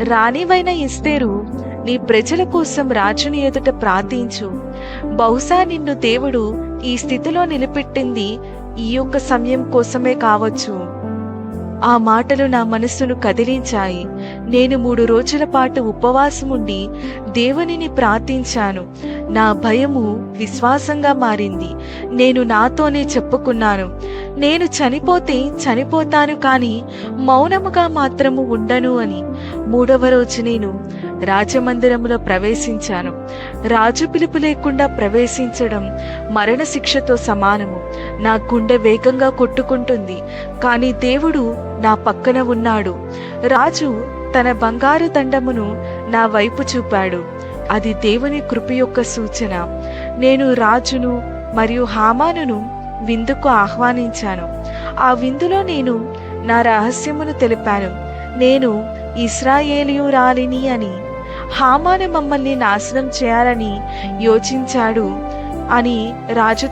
రాణివైన ఎస్తేరు, నీ ప్రజల కోసం రాజుని ఎదుట ప్రార్థించు. బహుశా నిన్ను దేవుడు ఈ స్థితిలో నిలబెట్టింది ఈ యొక్క సమయం కోసమే కావచ్చు. ఆ మాటలు నా మనస్సును కదిలించాయి. నేను 3 రోజుల పాటు ఉపవాసముండి దేవునిని ప్రార్థించాను. నా భయము విశ్వాసంగా మారింది. నేను నాతోనే చెప్పుకున్నాను, నేను చనిపోతే చనిపోతాను, కానీ మౌనముగా మాత్రము ఉండను అని. 3వ రోజు నేను రాజమందిరములో ప్రవేశించాను. రాజు పిలుపు లేకుండా ప్రవేశించడం మరణశిక్షతో సమానము. నా గుండె వేగంగా కొట్టుకుంటుంది, కానీ దేవుడు నా పక్కన ఉన్నాడు. రాజు తన బంగారు దండమును నా వైపు చూపాడు. అది దేవుని కృప యొక్క సూచన. నేను రాజును మరియు హామానును విందుకు ఆహ్వానించాను. ఆ విందులో నేను నా రహస్యమును తెలిపాను. నేను ఇశ్రాయేలీయురాలిని అని. హామాను మమ్మల్ని నాశనం చేయాలని యోచించాడు అని రాజుతో